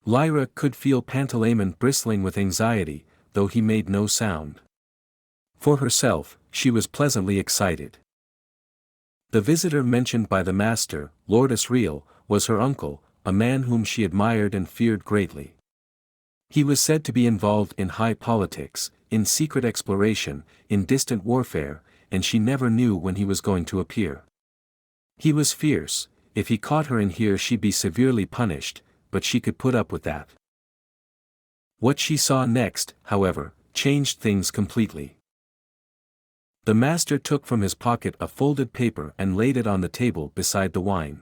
Lyra could feel Pantalaimon bristling with anxiety, though he made no sound. For herself, she was pleasantly excited. The visitor mentioned by the master, Lord Asriel, was her uncle, a man whom she admired and feared greatly. He was said to be involved in high politics, in secret exploration, in distant warfare, and she never knew when he was going to appear. He was fierce. If he caught her in here she'd be severely punished, but she could put up with that. What she saw next, however, changed things completely. The master took from his pocket a folded paper and laid it on the table beside the wine.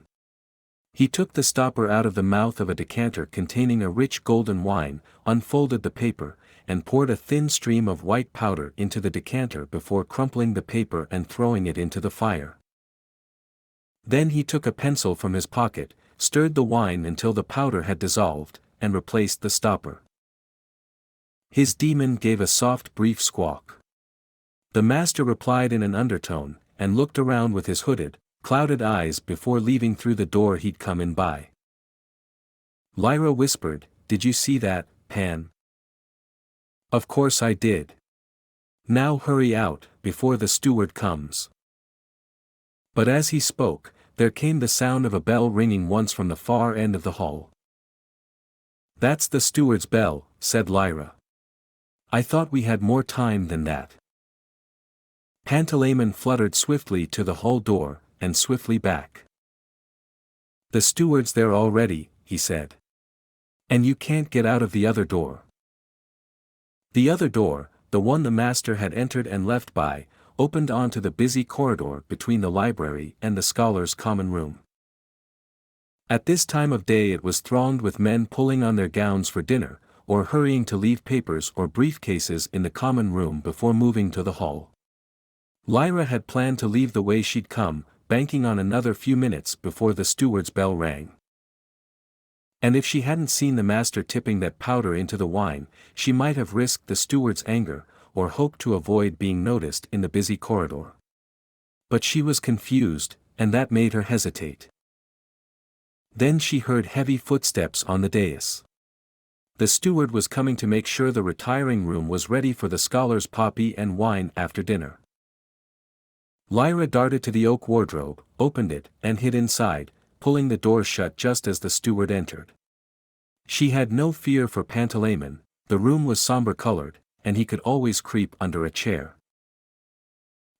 He took the stopper out of the mouth of a decanter containing a rich golden wine, unfolded the paper, and poured a thin stream of white powder into the decanter before crumpling the paper and throwing it into the fire. Then he took a pencil from his pocket, stirred the wine until the powder had dissolved, and replaced the stopper. His demon gave a soft brief squawk. The master replied in an undertone, and looked around with his hooded, clouded eyes before leaving through the door he'd come in by. Lyra whispered, "Did you see that, Pan?" "Of course I did. Now hurry out, before the steward comes." But as he spoke, there came the sound of a bell ringing once from the far end of the hall. "That's the steward's bell," said Lyra. "I thought we had more time than that." Pantalaimon fluttered swiftly to the hall door, and swiftly back. "The steward's there already," he said. "And you can't get out of the other door." The other door, the one the master had entered and left by, opened onto the busy corridor between the library and the scholars' common room. At this time of day it was thronged with men pulling on their gowns for dinner, or hurrying to leave papers or briefcases in the common room before moving to the hall. Lyra had planned to leave the way she'd come, banking on another few minutes before the steward's bell rang. And if she hadn't seen the master tipping that powder into the wine, she might have risked the steward's anger, or hoped to avoid being noticed in the busy corridor. But she was confused, and that made her hesitate. Then she heard heavy footsteps on the dais. The steward was coming to make sure the retiring room was ready for the scholars' poppy and wine after dinner. Lyra darted to the oak wardrobe, opened it, and hid inside, pulling the door shut just as the steward entered. She had no fear for Pantalaimon. The room was somber-colored, and he could always creep under a chair.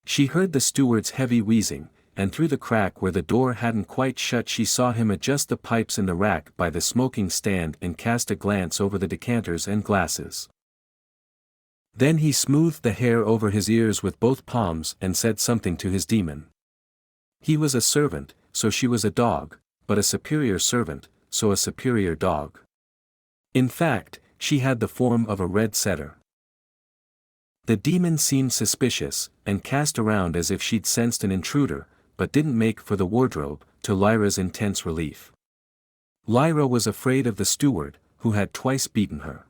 She heard the steward's heavy wheezing, and through the crack where the door hadn't quite shut she saw him adjust the pipes in the rack by the smoking stand and cast a glance over the decanters and glasses. Then he smoothed the hair over his ears with both palms and said something to his demon. He was a servant, so she was a dog, but a superior servant, so a superior dog. In fact, she had the form of a red setter. The demon seemed suspicious, and cast around as if she'd sensed an intruder, but didn't make for the wardrobe, to Lyra's intense relief. Lyra was afraid of the steward, who had twice beaten her.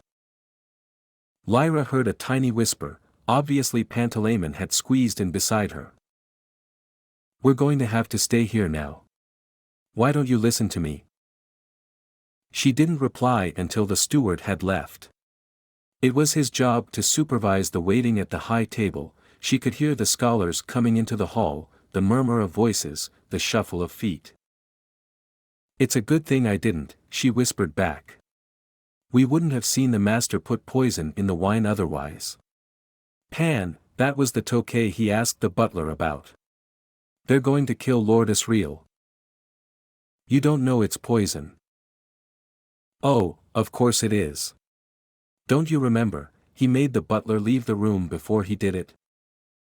Lyra heard a tiny whisper. Obviously Pantalaimon had squeezed in beside her. "We're going to have to stay here now. Why don't you listen to me?" She didn't reply until the steward had left. It was his job to supervise the waiting at the high table. She could hear the scholars coming into the hall, the murmur of voices, the shuffle of feet. "It's a good thing I didn't," she whispered back. "We wouldn't have seen the master put poison in the wine otherwise." "Pan, that was the Tokay he asked the butler about. They're going to kill Lord Asriel." "You don't know it's poison." "Oh, of course it is. Don't you remember, he made the butler leave the room before he did it?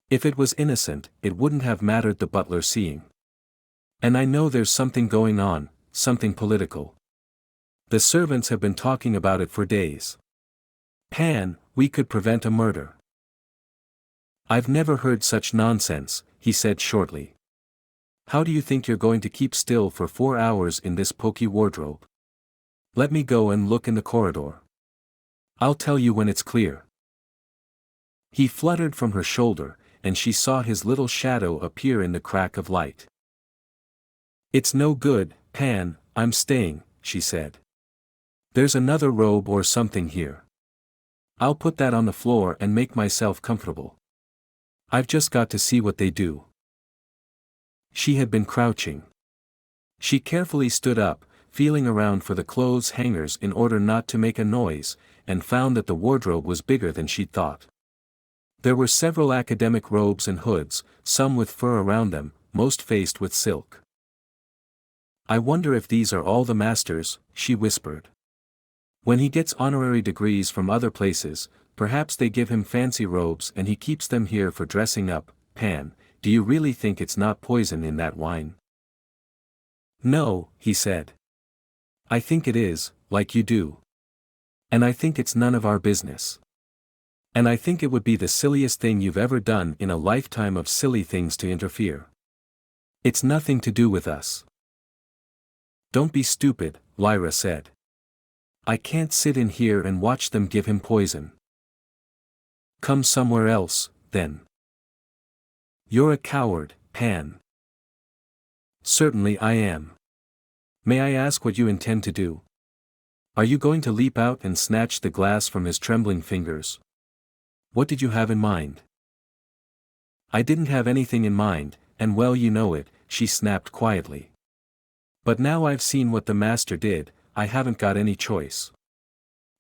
If it was innocent, it wouldn't have mattered the butler seeing. And I know there's something going on, something political. The servants have been talking about it for days. Pan, we could prevent a murder." "I've never heard such nonsense," he said shortly. "How do you think you're going to keep still for 4 hours in this poky wardrobe? Let me go and look in the corridor. I'll tell you when it's clear." He fluttered from her shoulder, and she saw his little shadow appear in the crack of light. "It's no good, Pan, I'm staying," she said. There's another robe or something here. I'll put that on the floor and make myself comfortable. I've just got to see what they do. She had been crouching. She carefully stood up, feeling around for the clothes hangers in order not to make a noise, and found that the wardrobe was bigger than she'd thought. There were several academic robes and hoods, some with fur around them, most faced with silk. I wonder if these are all the master's, she whispered. When he gets honorary degrees from other places, perhaps they give him fancy robes and he keeps them here for dressing up. Pan, do you really think it's not poison in that wine? No, he said. I think it is, like you do. And I think it's none of our business. And I think it would be the silliest thing you've ever done in a lifetime of silly things to interfere. It's nothing to do with us. Don't be stupid, Lyra said. I can't sit in here and watch them give him poison. Come somewhere else, then. You're a coward, Pan. Certainly I am. May I ask what you intend to do? Are you going to leap out and snatch the glass from his trembling fingers? What did you have in mind? I didn't have anything in mind, and well you know it, she snapped quietly. But now I've seen what the master did, I haven't got any choice.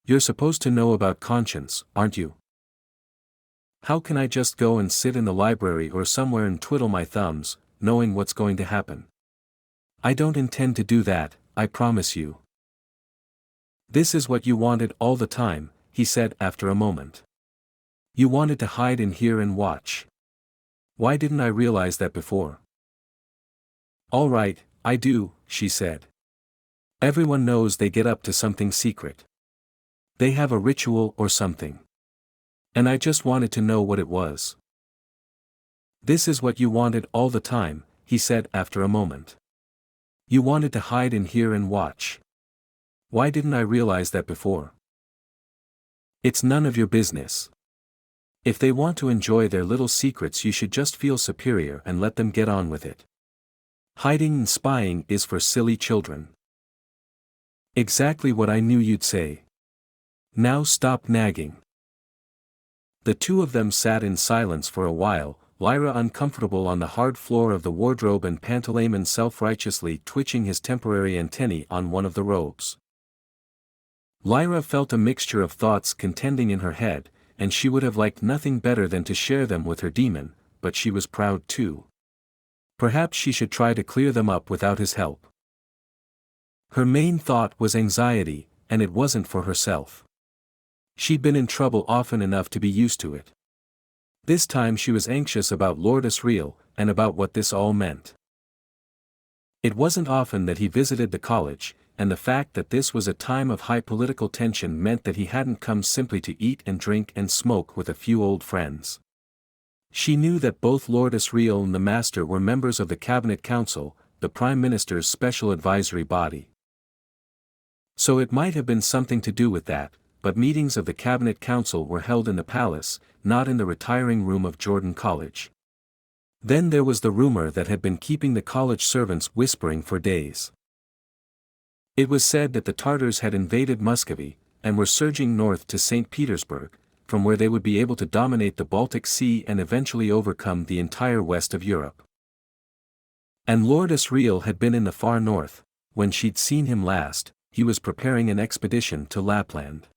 You're supposed to know about conscience, aren't you? How can I just go and sit in the library or somewhere and twiddle my thumbs, knowing what's going to happen? I don't intend to do that, I promise you. This is what you wanted all the time, he said after a moment. You wanted to hide in here and watch. Why didn't I realize that before? All right, I do, she said. Everyone knows they get up to something secret. They have a ritual or something. And I just wanted to know what it was. This is what you wanted all the time, he said after a moment. You wanted to hide in here and watch. Why didn't I realize that before? It's none of your business. If they want to enjoy their little secrets, you should just feel superior and let them get on with it. Hiding and spying is for silly children. Exactly what I knew you'd say. Now stop nagging. The two of them sat in silence for a while, Lyra uncomfortable on the hard floor of the wardrobe and Pantalaimon self-righteously twitching his temporary antennae on one of the robes. Lyra felt a mixture of thoughts contending in her head, and she would have liked nothing better than to share them with her demon, but she was proud too. Perhaps she should try to clear them up without his help. Her main thought was anxiety, and it wasn't for herself. She'd been in trouble often enough to be used to it. This time she was anxious about Lord Asriel, and about what this all meant. It wasn't often that he visited the college, and the fact that this was a time of high political tension meant that he hadn't come simply to eat and drink and smoke with a few old friends. She knew that both Lord Asriel and the Master were members of the Cabinet Council, the Prime Minister's special advisory body. So it might have been something to do with that, but meetings of the Cabinet Council were held in the palace, not in the retiring room of Jordan College. Then there was the rumor that had been keeping the college servants whispering for days. It was said that the Tartars had invaded Muscovy, and were surging north to St. Petersburg, from where they would be able to dominate the Baltic Sea and eventually overcome the entire west of Europe. And Lord Asriel had been in the far north. When she'd seen him last, he was preparing an expedition to Lapland.